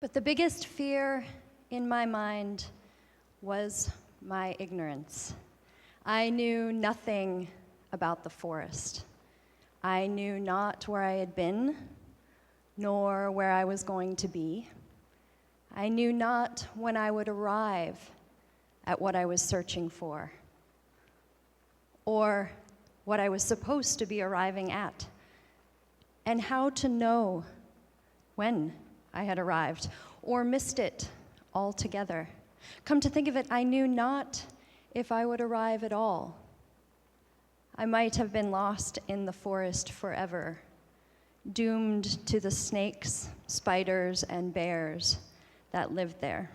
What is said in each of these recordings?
But the biggest fear in my mind was my ignorance. I knew nothing about the forest. I knew not where I had been, nor where I was going to be. I knew not when I would arrive at what I was searching for, or what I was supposed to be arriving at, and how to know when I had arrived, or missed it altogether. Come to think of it, I knew not if I would arrive at all. I might have been lost in the forest forever, doomed to the snakes, spiders, and bears that lived there.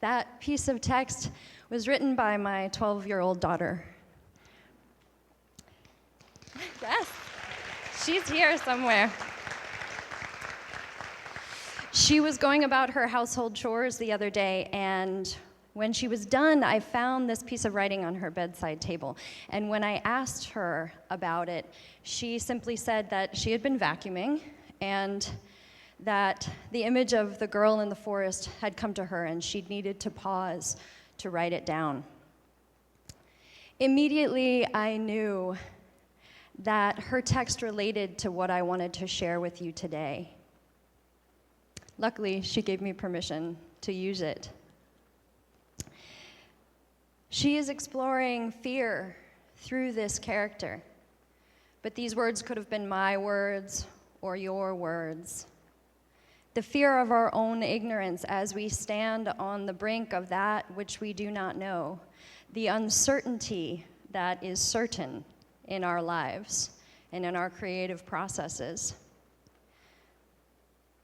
That piece of text was written by my 12-year-old daughter. Yes, she's here somewhere. She was going about her household chores the other day, and when she was done, I found this piece of writing on her bedside table. And when I asked her about it, she simply said that she had been vacuuming and that the image of the girl in the forest had come to her and she needed to pause to write it down. Immediately, I knew that her text related to what I wanted to share with you today. Luckily, she gave me permission to use it. She is exploring fear through this character, but these words could have been my words or your words. The fear of our own ignorance as we stand on the brink of that which we do not know, the uncertainty that is certain in our lives and in our creative processes.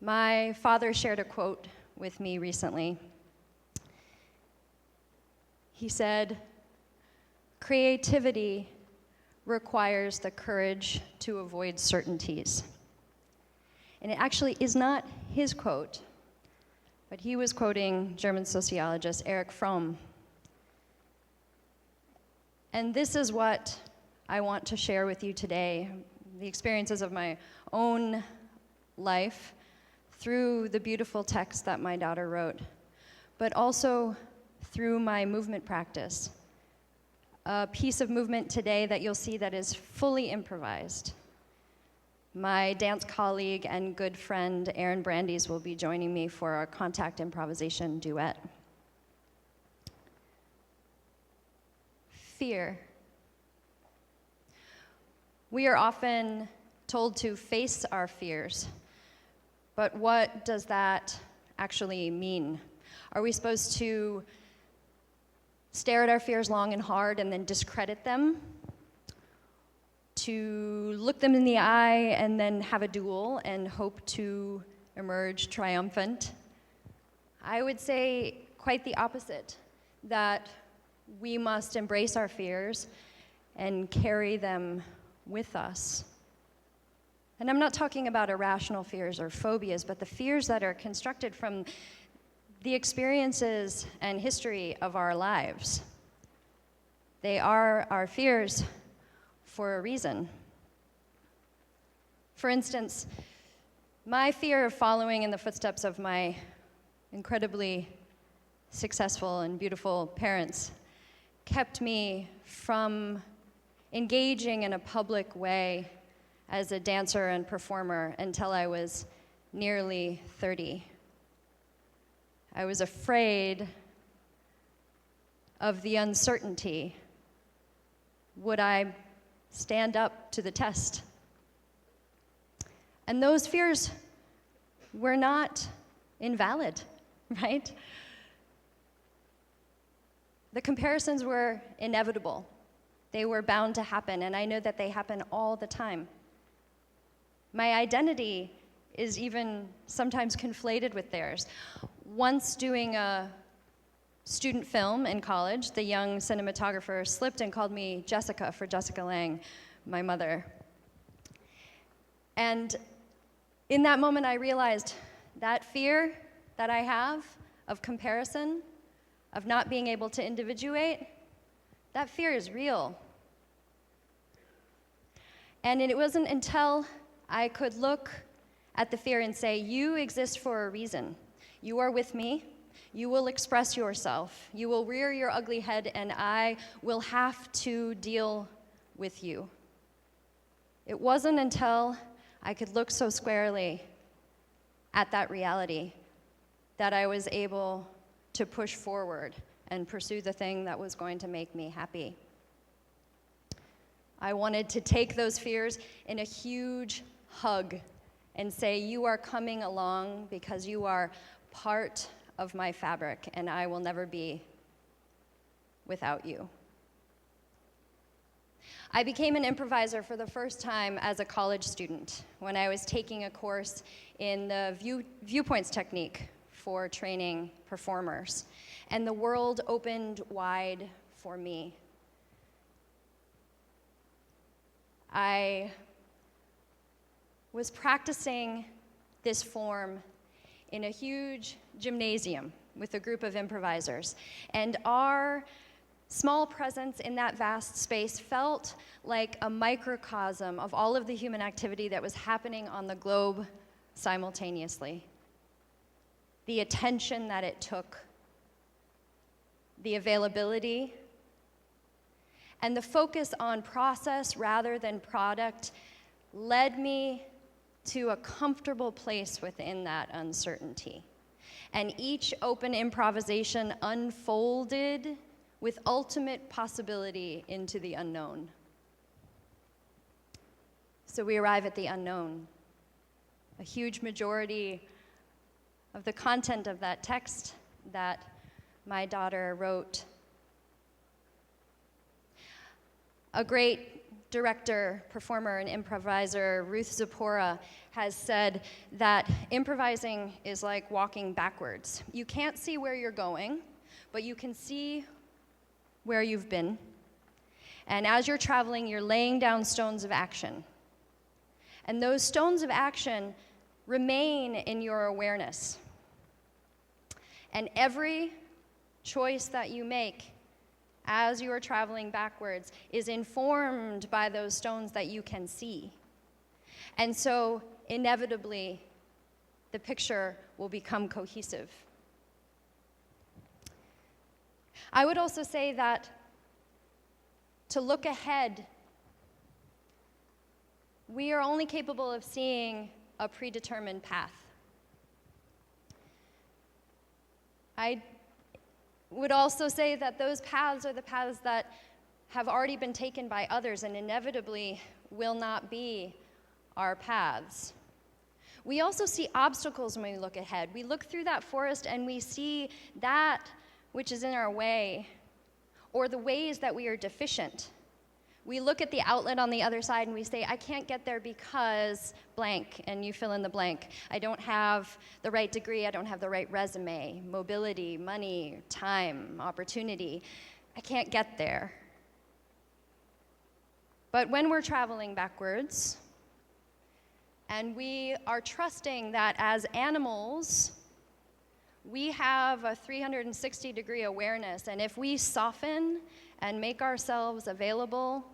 My father shared a quote with me recently. He said, "Creativity requires the courage to avoid certainties." And it actually is not his quote, but he was quoting German sociologist Erich Fromm. And this is what I want to share with you today, the experiences of my own life through the beautiful text that my daughter wrote, but also through my movement practice. A piece of movement today that you'll see that is fully improvised. My dance colleague and good friend, Erin Brandes, will be joining me for our contact improvisation duet. Fear. We are often told to face our fears, but what does that actually mean? Are we supposed to stare at our fears long and hard and then discredit them? To look them in the eye and then have a duel and hope to emerge triumphant? I would say quite the opposite, that we must embrace our fears and carry them with us. And I'm not talking about irrational fears or phobias, but the fears that are constructed from the experiences and history of our lives. They are our fears for a reason. For instance, my fear of following in the footsteps of my incredibly successful and beautiful parents kept me from engaging in a public way as a dancer and performer until I was nearly 30. I was afraid of the uncertainty. Would I stand up to the test? And those fears were not invalid, right? The comparisons were inevitable. They were bound to happen, and I know that they happen all the time. My identity is even sometimes conflated with theirs. Once doing a student film in college, the young cinematographer slipped and called me Jessica for Jessica Lange, my mother. And in that moment, I realized that fear that I have of comparison, of not being able to individuate, that fear is real. And it wasn't until I could look at the fear and say, you exist for a reason. You are with me. You will express yourself. You will rear your ugly head, and I will have to deal with you. It wasn't until I could look so squarely at that reality that I was able to push forward and pursue the thing that was going to make me happy. I wanted to take those fears in a huge hug and say, you are coming along because you are part of my fabric, and I will never be without you. I became an improviser for the first time as a college student when I was taking a course in the viewpoints technique for training performers, and the world opened wide for me. I was practicing this form in a huge gymnasium with a group of improvisers, and our small presence in that vast space felt like a microcosm of all of the human activity that was happening on the globe simultaneously. The attention that it took, the availability, and the focus on process rather than product led me to a comfortable place within that uncertainty. And each open improvisation unfolded with ultimate possibility into the unknown. So we arrive at the unknown. A huge majority of the content of that text that my daughter wrote. A great director, performer, and improviser, Ruth Zipporah, has said that improvising is like walking backwards. You can't see where you're going, but you can see where you've been. And as you're traveling, you're laying down stones of action. And those stones of action remain in your awareness. And every choice that you make as you are traveling backwards is informed by those stones that you can see. And so, inevitably, the picture will become cohesive. I would also say that to look ahead, we are only capable of seeing a predetermined path. I would also say that those paths are the paths that have already been taken by others and inevitably will not be our paths. We also see obstacles when we look ahead. We look through that forest and we see that which is in our way, or the ways that we are deficient. We look at the outlet on the other side and we say, I can't get there because blank, and you fill in the blank. I don't have the right degree, I don't have the right resume, mobility, money, time, opportunity. I can't get there. But when we're traveling backwards, and we are trusting that as animals, we have a 360-degree awareness, and if we soften and make ourselves available,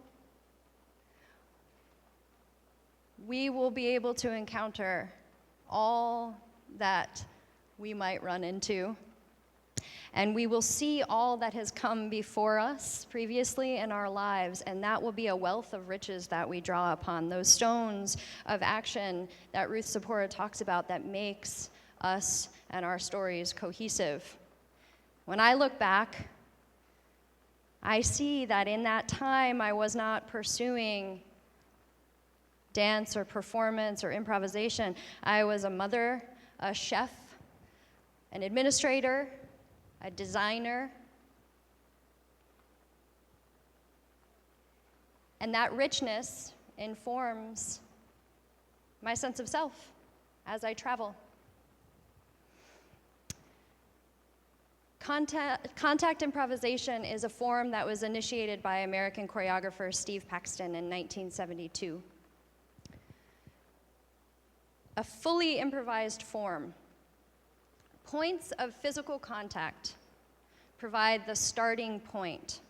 we will be able to encounter all that we might run into. And we will see all that has come before us previously in our lives, and that will be a wealth of riches that we draw upon. Those stones of action that Ruth Zipporah talks about that makes us and our stories cohesive. When I look back, I see that in that time I was not pursuing dance or performance or improvisation. I was a mother, a chef, an administrator, a designer. And that richness informs my sense of self as I travel. Contact improvisation is a form that was initiated by American choreographer Steve Paxton in 1972. A fully improvised form. Points of physical contact provide the starting point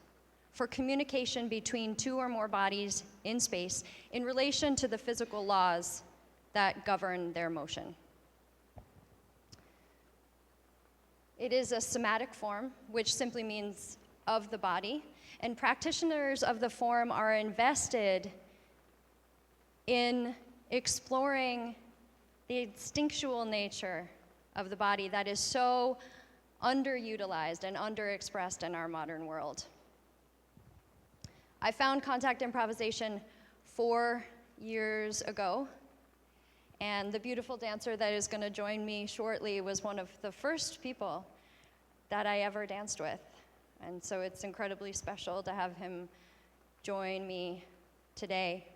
for communication between two or more bodies in space in relation to the physical laws that govern their motion. It is a somatic form, which simply means of the body, and practitioners of the form are invested in exploring the instinctual nature of the body that is so underutilized and underexpressed in our modern world. I found contact improvisation 4 years ago, and the beautiful dancer that is going to join me shortly was one of the first people that I ever danced with. And so it's incredibly special to have him join me today.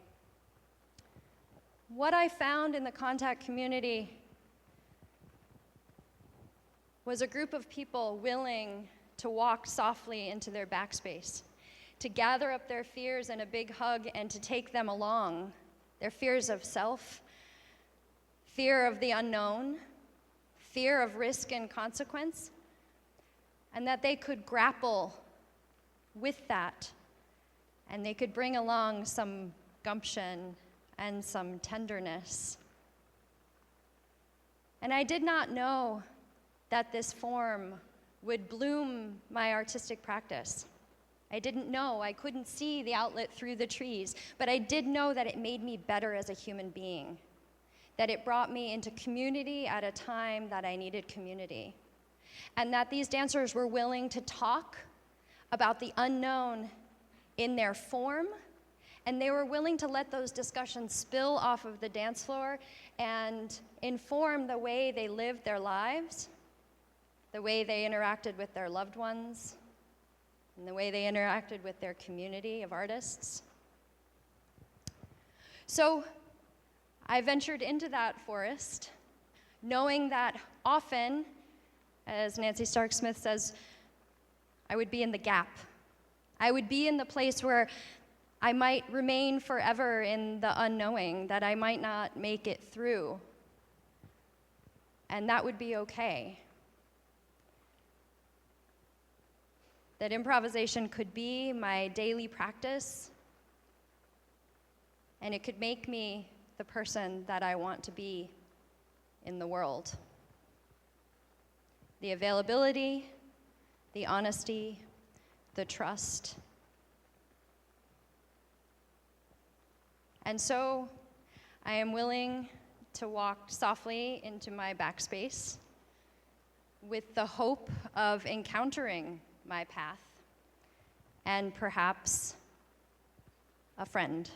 What I found in the contact community was a group of people willing to walk softly into their backspace, to gather up their fears in a big hug and to take them along, their fears of self, fear of the unknown, fear of risk and consequence, and that they could grapple with that, and they could bring along some gumption and some tenderness. And I did not know that this form would bloom my artistic practice. I didn't know, I couldn't see the outlet through the trees, but I did know that it made me better as a human being, that it brought me into community at a time that I needed community, and that these dancers were willing to talk about the unknown in their form, and they were willing to let those discussions spill off of the dance floor and inform the way they lived their lives, the way they interacted with their loved ones, and the way they interacted with their community of artists. So I ventured into that forest, knowing that often, as Nancy Stark Smith says, I would be in the gap. I would be in the place where I might remain forever in the unknowing, that I might not make it through. And that would be okay. That improvisation could be my daily practice, and it could make me the person that I want to be in the world. The availability, the honesty, the trust. And so I am willing to walk softly into my backspace with the hope of encountering my path and perhaps a friend.